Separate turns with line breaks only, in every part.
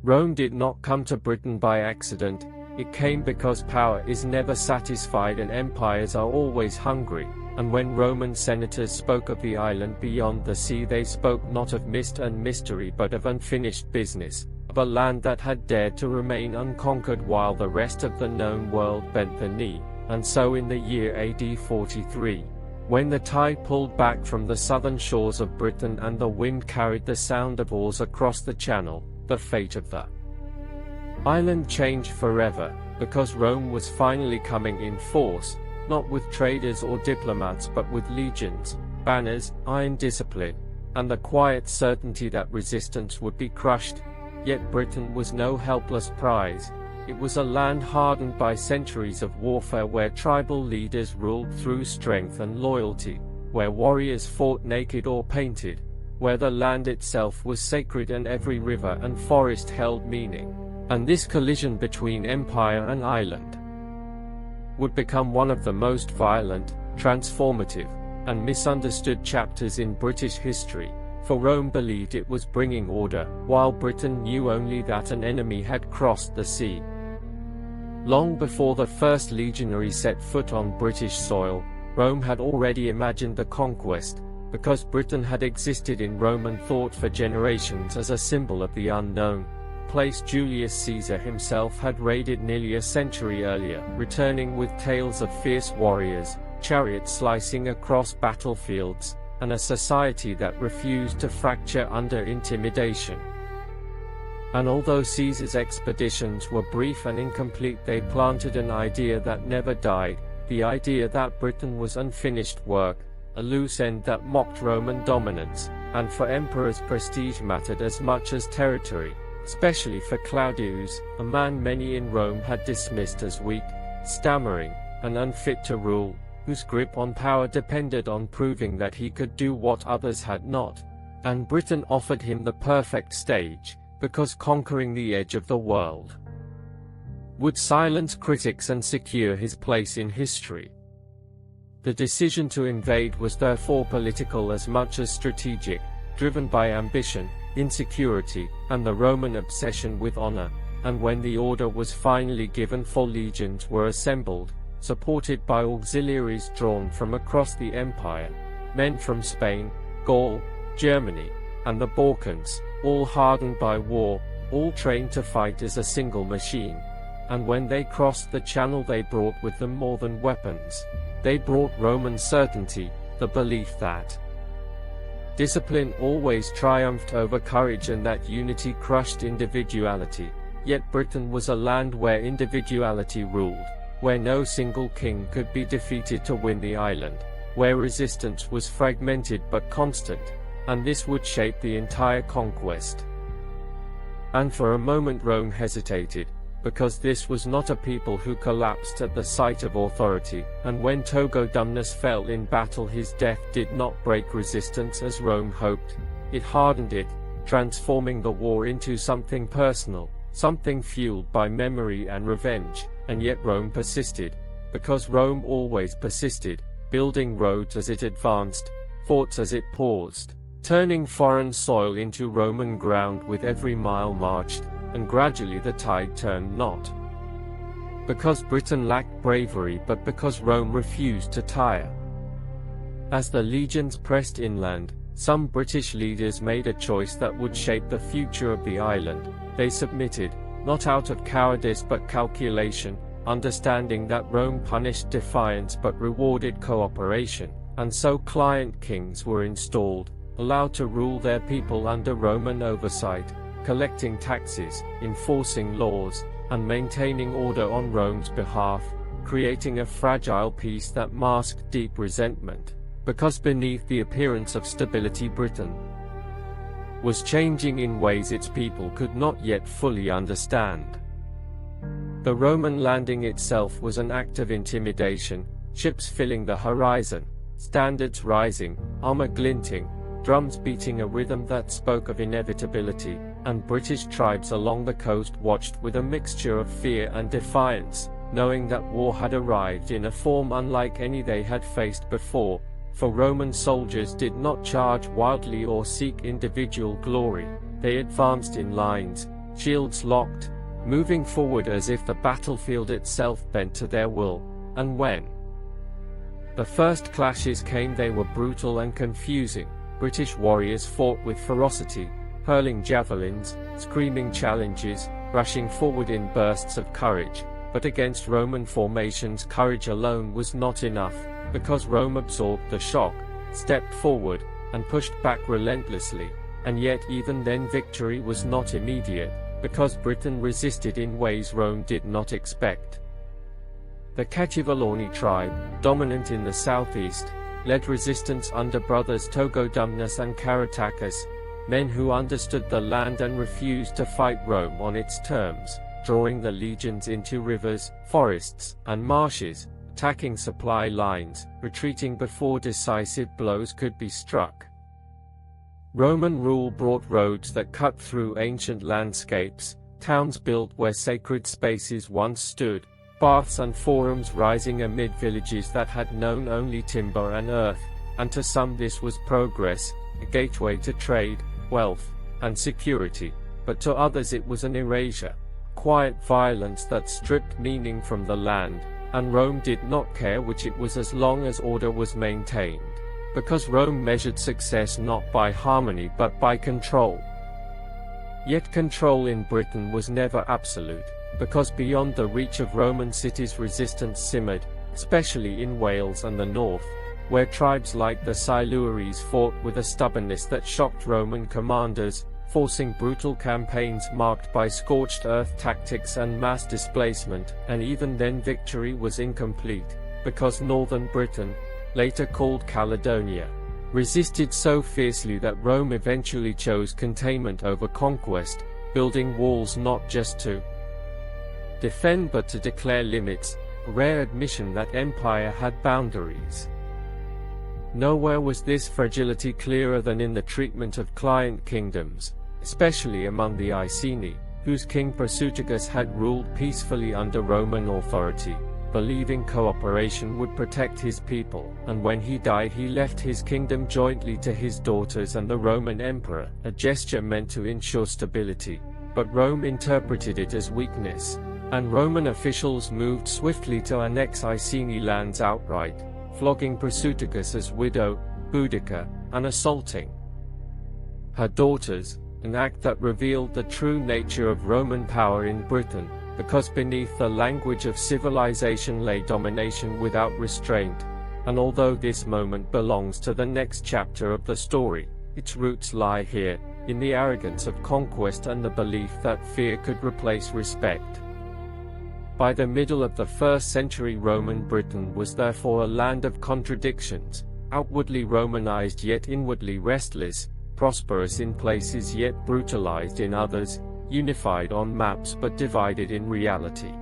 Rome did not come to Britain by accident, it came because power is never satisfied and empires are always hungry, and when Roman senators spoke of the island beyond the sea they spoke not of mist and mystery but of unfinished business, of a land that had dared to remain unconquered while the rest of the known world bent the knee. And so in the year AD 43, when the tide pulled back from the southern shores of Britain and the wind carried the sound of oars across the channel, the fate of the island changed forever, because Rome was finally coming in force, not with traders or diplomats but with legions, banners, iron discipline, and the quiet certainty that resistance would be crushed. Yet Britain was no helpless prize. It was a land hardened by centuries of warfare where tribal leaders ruled through strength and loyalty, where warriors fought naked or painted, where the land itself was sacred and every river and forest held meaning. And this collision between empire and island would become one of the most violent, transformative, and misunderstood chapters in British history, for Rome believed it was bringing order, while Britain knew only that an enemy had crossed the sea. Long before the first legionary set foot on British soil, Rome had already imagined the conquest, because Britain had existed in Roman thought for generations as a symbol of the unknown, place Julius Caesar himself had raided nearly a century earlier, returning with tales of fierce warriors, chariots slicing across battlefields, and a society that refused to fracture under intimidation. And although Caesar's expeditions were brief and incomplete, they planted an idea that never died, the idea that Britain was unfinished work, a loose end that mocked Roman dominance, and for emperors prestige mattered as much as territory, especially for Claudius, a man many in Rome had dismissed as weak, stammering, and unfit to rule, whose grip on power depended on proving that he could do what others had not. And Britain offered him the perfect stage, because conquering the edge of the world would silence critics and secure his place in history. The decision to invade was therefore political as much as strategic, driven by ambition, insecurity, and the Roman obsession with honor, and when the order was finally given, 4 legions were assembled, supported by auxiliaries drawn from across the empire, men from Spain, Gaul, Germany, and the Balkans, all hardened by war, all trained to fight as a single machine. And when they crossed the channel they brought with them more than weapons. They brought Roman certainty, the belief that discipline always triumphed over courage and that unity crushed individuality. Yet Britain was a land where individuality ruled, where no single king could be defeated to win the island, where resistance was fragmented but constant, and this would shape the entire conquest. And for a moment Rome hesitated, because this was not a people who collapsed at the sight of authority, and when Togodumnus fell in battle his death did not break resistance as Rome hoped, it hardened it, transforming the war into something personal, something fueled by memory and revenge. And yet Rome persisted, because Rome always persisted, building roads as it advanced, forts as it paused, turning foreign soil into Roman ground with every mile marched, and gradually the tide turned not because Britain lacked bravery but because Rome refused to tire. As the legions pressed inland, some British leaders made a choice that would shape the future of the island. They submitted, not out of cowardice but calculation, understanding that Rome punished defiance but rewarded cooperation, and so client kings were installed, allowed to rule their people under Roman oversight, collecting taxes, enforcing laws, and maintaining order on Rome's behalf, creating a fragile peace that masked deep resentment, because beneath the appearance of stability Britain was changing in ways its people could not yet fully understand. The Roman landing itself was an act of intimidation, ships filling the horizon, standards rising, armor glinting, drums beating a rhythm that spoke of inevitability, and British tribes along the coast watched with a mixture of fear and defiance, knowing that war had arrived in a form unlike any they had faced before, for Roman soldiers did not charge wildly or seek individual glory, they advanced in lines, shields locked, moving forward as if the battlefield itself bent to their will. And when the first clashes came, they were brutal and confusing. British warriors fought with ferocity, hurling javelins, screaming challenges, rushing forward in bursts of courage. But against Roman formations, courage alone was not enough, because Rome absorbed the shock, stepped forward, and pushed back relentlessly. And yet even then victory was not immediate, because Britain resisted in ways Rome did not expect. The Catuvellauni tribe, dominant in the southeast, led resistance under brothers Togodumnus and Caratacus, men who understood the land and refused to fight Rome on its terms, drawing the legions into rivers, forests, and marshes, attacking supply lines, retreating before decisive blows could be struck. Roman rule brought roads that cut through ancient landscapes, towns built where sacred spaces once stood, baths and forums rising amid villages that had known only timber and earth, and to some this was progress, a gateway to trade, wealth, and security, but to others it was an erasure, quiet violence that stripped meaning from the land, and Rome did not care which it was as long as order was maintained, because Rome measured success not by harmony but by control. Yet control in Britain was never absolute, because beyond the reach of Roman cities resistance simmered, especially in Wales and the north, where tribes like the Silures fought with a stubbornness that shocked Roman commanders, forcing brutal campaigns marked by scorched earth tactics and mass displacement. And even then victory was incomplete, because northern Britain, later called Caledonia, resisted so fiercely that Rome eventually chose containment over conquest, building walls not just to defend but to declare limits, a rare admission that empire had boundaries. Nowhere was this fragility clearer than in the treatment of client kingdoms, especially among the Iceni, whose king Prasutagus had ruled peacefully under Roman authority, believing cooperation would protect his people, and when he died he left his kingdom jointly to his daughters and the Roman emperor, a gesture meant to ensure stability. But Rome interpreted it as weakness, and Roman officials moved swiftly to annex Iceni lands outright, flogging Prasutagus' widow, Boudica, and assaulting her daughters, an act that revealed the true nature of Roman power in Britain, because beneath the language of civilization lay domination without restraint. And although this moment belongs to the next chapter of the story, its roots lie here, in the arrogance of conquest and the belief that fear could replace respect. By the middle of the 1st century Roman Britain was therefore a land of contradictions, outwardly Romanized yet inwardly restless, prosperous in places yet brutalized in others, unified on maps but divided in reality.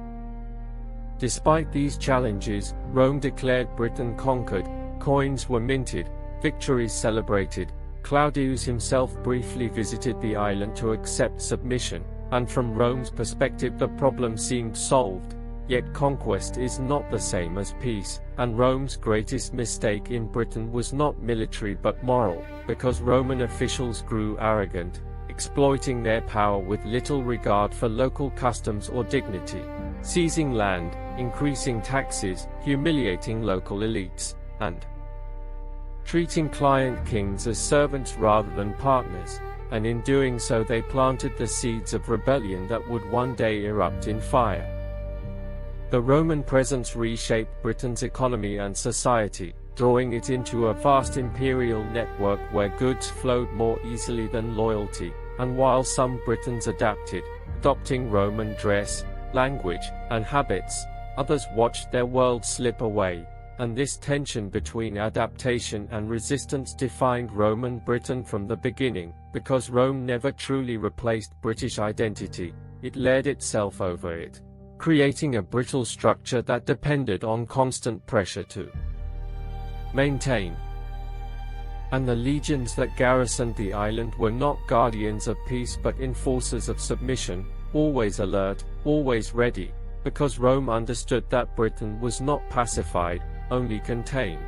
Despite these challenges, Rome declared Britain conquered, coins were minted, victories celebrated. Claudius himself briefly visited the island to accept submission, and from Rome's perspective the problem seemed solved. Yet conquest is not the same as peace, and Rome's greatest mistake in Britain was not military but moral, because Roman officials grew arrogant, exploiting their power with little regard for local customs or dignity, seizing land, increasing taxes, humiliating local elites, and treating client kings as servants rather than partners, and in doing so they planted the seeds of rebellion that would one day erupt in fire. The Roman presence reshaped Britain's economy and society, drawing it into a vast imperial network where goods flowed more easily than loyalty, and while some Britons adapted, adopting Roman dress, language, and habits, others watched their world slip away. And this tension between adaptation and resistance defined Roman Britain from the beginning, because Rome never truly replaced British identity, it layered itself over it, creating a brittle structure that depended on constant pressure to maintain. And the legions that garrisoned the island were not guardians of peace but enforcers of submission, always alert, always ready, because Rome understood that Britain was not pacified, only contained.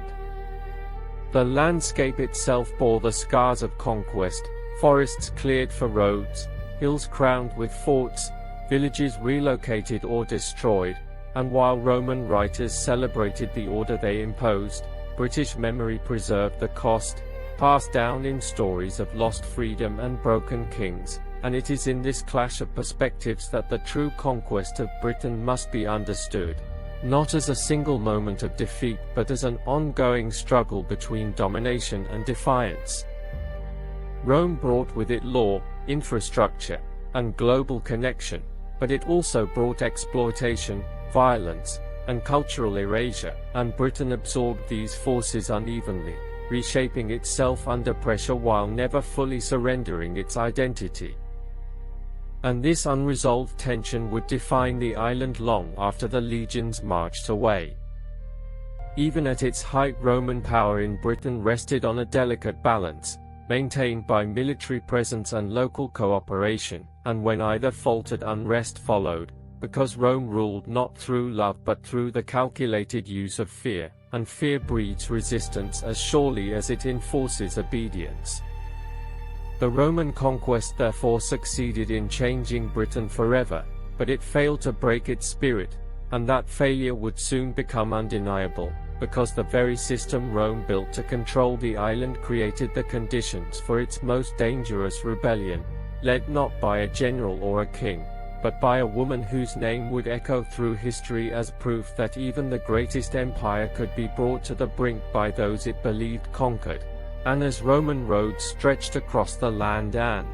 The landscape itself bore the scars of conquest, forests cleared for roads, hills crowned with forts, villages relocated or destroyed, and while Roman writers celebrated the order they imposed, British memory preserved the cost, passed down in stories of lost freedom and broken kings, and it is in this clash of perspectives that the true conquest of Britain must be understood, not as a single moment of defeat but as an ongoing struggle between domination and defiance. Rome brought with it law, infrastructure, and global connection, but it also brought exploitation, violence, and cultural erasure, and Britain absorbed these forces unevenly, reshaping itself under pressure while never fully surrendering its identity. And this unresolved tension would define the island long after the legions marched away. Even at its height, Roman power in Britain rested on a delicate balance, maintained by military presence and local cooperation, and when either faltered, unrest followed, because Rome ruled not through love but through the calculated use of fear, and fear breeds resistance as surely as it enforces obedience. The Roman conquest therefore succeeded in changing Britain forever, but it failed to break its spirit, and that failure would soon become undeniable, because the very system Rome built to control the island created the conditions for its most dangerous rebellion, led not by a general or a king, but by a woman whose name would echo through history as proof that even the greatest empire could be brought to the brink by those it believed conquered, and as Roman roads stretched across the land and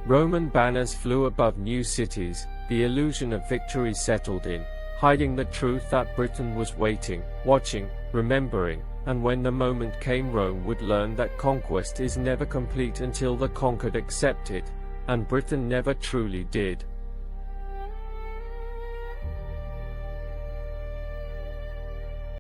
Roman banners flew above new cities, the illusion of victory settled in, hiding the truth that Britain was waiting, watching, remembering, and when the moment came, Rome would learn that conquest is never complete until the conquered accept it, and Britain never truly did.